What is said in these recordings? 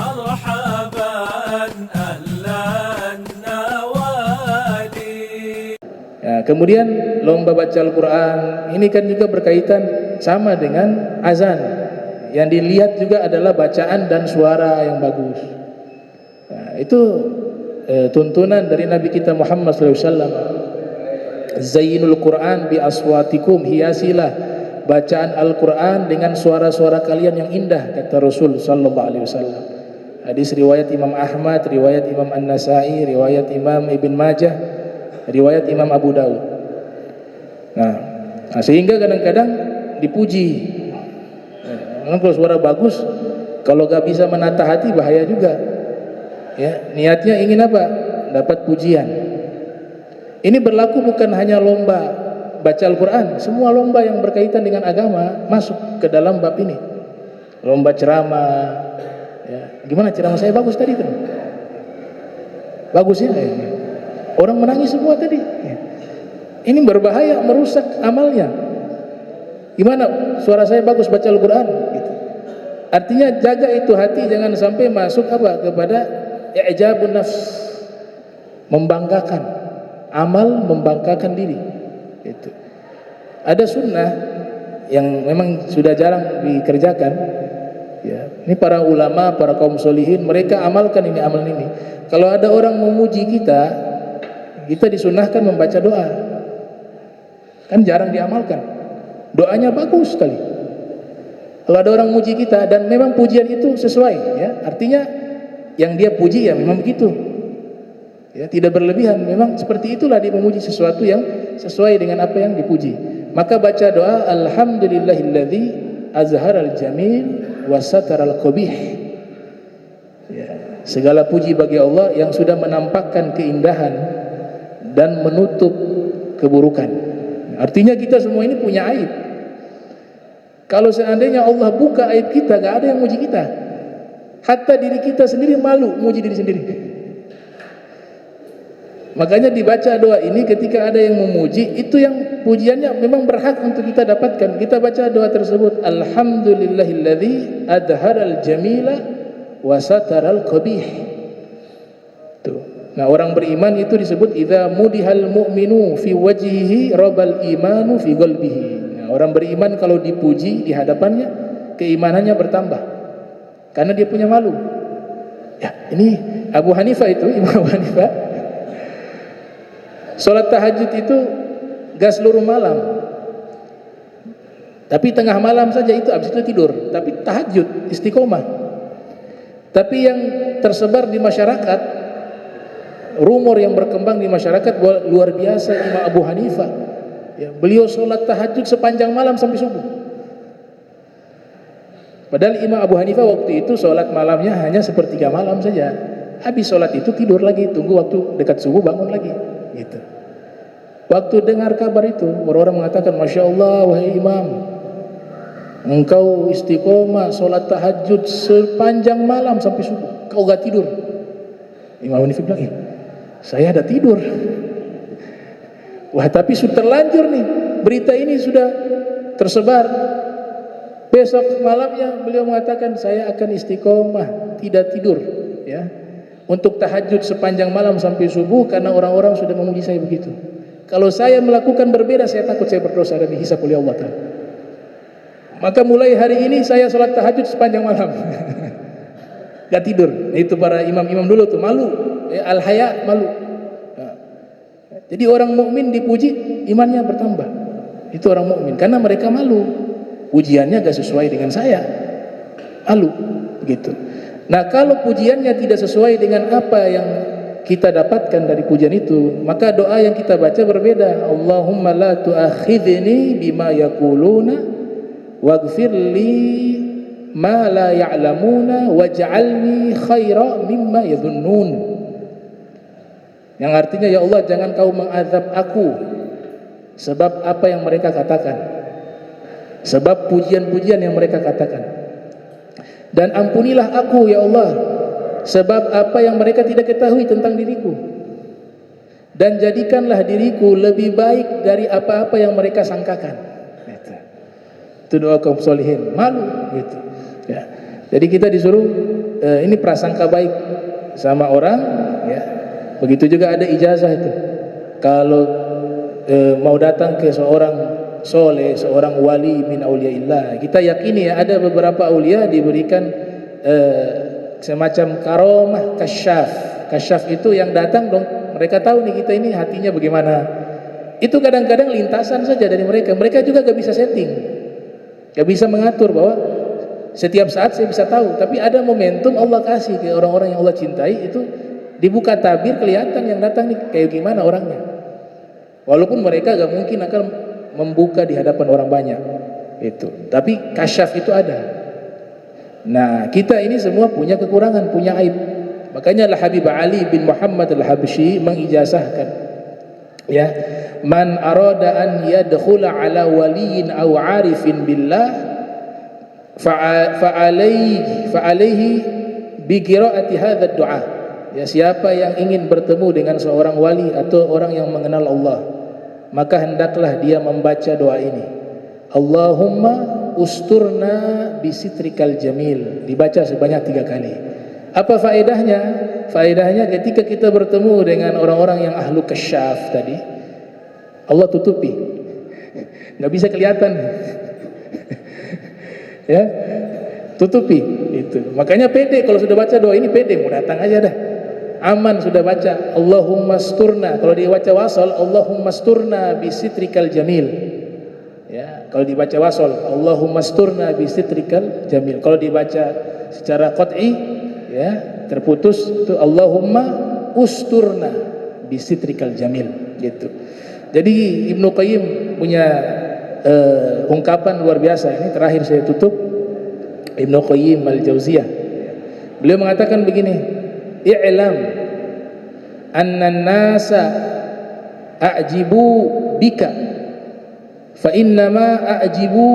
مرحبا أهلا النوادي. Ya, kemudian lomba baca Al-Quran ini kan juga berkaitan sama dengan azan. Yang dilihat juga adalah bacaan dan suara yang bagus. Nah, itu tuntunan dari Nabi kita Muhammad SAW. Zayyinul Quran bi aswatikum, hiasilah bacaan Al-Quran dengan suara-suara kalian yang indah, kata Rasul sallallahu alaihi wasallam. Hadis riwayat Imam Ahmad, riwayat Imam An-Nasai, riwayat Imam Ibn Majah, riwayat Imam Abu Daud. Nah, sehingga kadang-kadang dipuji. Kalau suara bagus, kalau gak bisa menata hati bahaya juga. Ya, niatnya ingin apa? Dapat pujian. Ini berlaku bukan hanya lomba baca Al-Quran, semua lomba yang berkaitan dengan agama masuk ke dalam bab ini. Lomba ceramah, ya. Gimana ceramah saya bagus tadi tuh? Bagus ya? Orang menangis semua tadi. Ini berbahaya, merusak amalnya. Gimana suara saya bagus baca Al-Quran? Gitu. Artinya jaga itu hati, jangan sampai masuk apa kepada i'jabun nafs, membanggakan amal, membanggakan diri. Itu. Ada sunnah yang memang sudah jarang dikerjakan. Ya, ini para ulama, para kaum solihin, mereka amalkan ini amalan ini. Kalau ada orang memuji kita, kita disunahkan membaca doa. Kan jarang diamalkan. Doanya bagus sekali. Kalau ada orang memuji kita dan memang pujian itu sesuai, ya, artinya yang dia puji ya memang begitu. Ya, tidak berlebihan, memang seperti itulah dia memuji sesuatu yang sesuai dengan apa yang dipuji. Maka baca doa alhamdulillahilladzi azharal jamil wa sataral qabih. Ya, segala puji bagi Allah yang sudah menampakkan keindahan dan menutup keburukan. Artinya kita semua ini punya aib. Kalau seandainya Allah buka aib kita, gak ada yang muji kita. Hatta diri kita sendiri malu muji diri sendiri. Makanya dibaca doa ini ketika ada yang memuji, itu yang pujiannya memang berhak untuk kita dapatkan. Kita baca doa tersebut, alhamdulillahilladzi adharal jamila wa sataral qabih. Tuh. Nah, orang beriman itu disebut idza mudihal mu'minu fi wajhihi rabal imanu fi qalbihi. Nah, orang beriman kalau dipuji di hadapannya, keimanannya bertambah. Karena dia punya malu. Ya, ini Abu Hanifah itu, Imam Abu Hanifah. Salat tahajud itu gak seluruh malam. Tapi tengah malam saja itu, habis itu tidur. Tapi tahajud, istiqomah. Tapi yang tersebar di masyarakat, rumor yang berkembang di masyarakat luar biasa Imam Abu Hanifah. Ya, beliau sholat tahajud sepanjang malam sampai subuh. Padahal Imam Abu Hanifah waktu itu sholat malamnya hanya sepertiga malam saja. Habis sholat itu tidur lagi, tunggu waktu dekat subuh bangun lagi. Gitu. Waktu dengar kabar itu, orang-orang mengatakan, Masya Allah, wahai Imam, engkau istiqomah sholat tahajud sepanjang malam sampai subuh, kau gak tidur. Imam Hanifah bilang, saya ada tidur. Wah, tapi sudah terlanjur nih, berita ini sudah tersebar. Besok malamnya beliau mengatakan, saya akan istiqomah, tidak tidur, ya, untuk tahajud sepanjang malam sampai subuh, karena orang-orang sudah memuji saya begitu. Kalau saya melakukan berbeda, saya takut saya berdosa dan dihisab oleh Allah Ta'ala. Maka mulai hari ini saya sholat tahajud sepanjang malam. Gak tidur. Nah, itu para imam-imam dulu tuh malu, ya, al-haya, malu. Nah, jadi orang mukmin dipuji, imannya bertambah. Itu orang mukmin karena mereka malu. Pujiannya gak sesuai dengan saya, malu gitu. Nah, kalau pujiannya tidak sesuai dengan apa yang kita dapatkan dari pujian itu, maka doa yang kita baca berbeda. Allahumma la tu'akhidhni bima yaquluna waghfir li ma la ya'lamuna waj'alni khaira mimma yadhunnun. Yang artinya, ya Allah, jangan kau mengazab aku sebab apa yang mereka katakan, sebab pujian-pujian yang mereka katakan. Dan ampunilah aku, ya Allah, sebab apa yang mereka tidak ketahui tentang diriku. Dan jadikanlah diriku lebih baik dari apa-apa yang mereka sangkakan. Itu doa kaum solihin. Malu gitu. Ya. Jadi kita disuruh ini prasangka baik sama orang, ya. Begitu juga ada ijazah itu. Kalau mau datang ke seorang soleh, seorang wali min auliyaillah, kita yakini ya ada beberapa aulia diberikan semacam karomah kasyaf. Kasyaf itu yang datang dong, mereka tahu nih kita ini hatinya bagaimana. Itu kadang-kadang lintasan saja dari mereka. Mereka juga gak bisa setting, gak bisa mengatur bahwa setiap saat saya bisa tahu. Tapi ada momentum Allah kasih ke orang-orang yang Allah cintai, itu dibuka tabir, kelihatan yang datang nih kayak gimana orangnya. Walaupun mereka gak mungkin akan membuka di hadapan orang banyak itu, tapi kasyaf itu ada. Nah, kita ini semua punya kekurangan, punya aib. Makanya Al-Habib Ali bin Muhammad Al-Habsyi mengijazahkan, ya, man arada an yadkhula ala waliyin aw arifin billah fa'alaihi bi qiraati hadha ad-du'a. Ya, siapa yang ingin bertemu dengan seorang wali atau orang yang mengenal Allah, maka hendaklah dia membaca doa ini. Allahumma usturna bisitrikal jamil. Dibaca sebanyak 3 kali. Apa faedahnya? Faedahnya ketika kita bertemu dengan orang-orang yang ahlu kasyaf tadi, Allah tutupi, nggak bisa kelihatan. Ya, tutupi itu. Makanya pede kalau sudah baca doa ini, pede mau datang aja dah. Aman sudah baca Allahumma sturna. Kalau dibaca wasol, Allahumma sturna bisitrikal jamil. Ya, kalau dibaca wasol, Allahumma sturna bisitrikal jamil. Kalau dibaca secara qat'i, ya, terputus, itu Allahumma usturna bisitrikal jamil gitu. Jadi Ibnu Qayyim punya ungkapan luar biasa. Ini terakhir saya tutup. Ibnu Qayyim al-Jauziyah, beliau mengatakan begini, i'lam anna an-nasa a'jibu bika fa innama a'jibu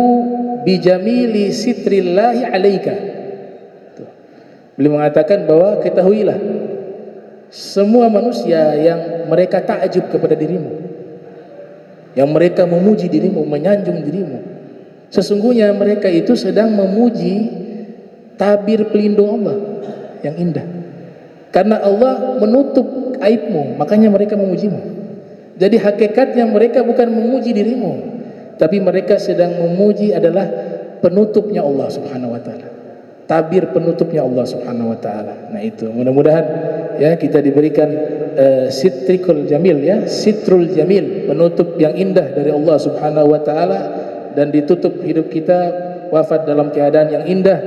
bi jamili sitrillahi 'alaika. Beliau mengatakan bahwa ketahuilah, semua manusia yang mereka takjub kepada dirimu, yang mereka memuji dirimu, menyanjung dirimu, sesungguhnya mereka itu sedang memuji tabir pelindung Allah yang indah. Karena Allah menutup aibmu, makanya mereka memujimu. Jadi hakikatnya mereka bukan memuji dirimu, tapi mereka sedang memuji adalah penutupnya Allah Subhanahu wa taala. Tabir penutupnya Allah Subhanahu wa taala. Nah, itu mudah-mudahan ya kita diberikan sitrikul jamil, ya, sitrul jamil, penutup yang indah dari Allah Subhanahu wa taala, dan ditutup hidup kita wafat dalam keadaan yang indah,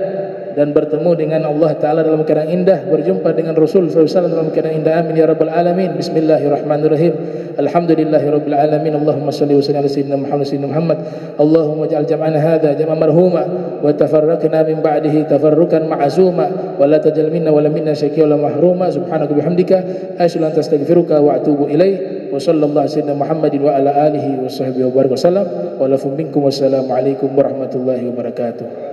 dan bertemu dengan Allah Ta'ala dalam keadaan indah, berjumpa dengan Rasul SAW dalam keadaan indah. Amin ya Rabbal Alamin. Bismillahirrahmanirrahim. Alhamdulillahi Rabbil Alamin. Allahumma salli wa sallim ala Sayyidina Muhammad. Allahumma ja'al jam'ana hadha jam'an marhuma wa tafarraqna min ba'dihi tafarrukan ma'zuma wa la tajal minna wa la minna syaqiyya wa la mahruma. Subhanaka bihamdika asyhadu an la ilaha illa anta astaghfiruka wa atubu ilaik. Wa sallallahu sayyidina Muhammadin wa ala alihi wa sahbihi wa baraka wasallam. Wa lakum minkum wassalamu alaikum warahmatullahi wabarakatuh.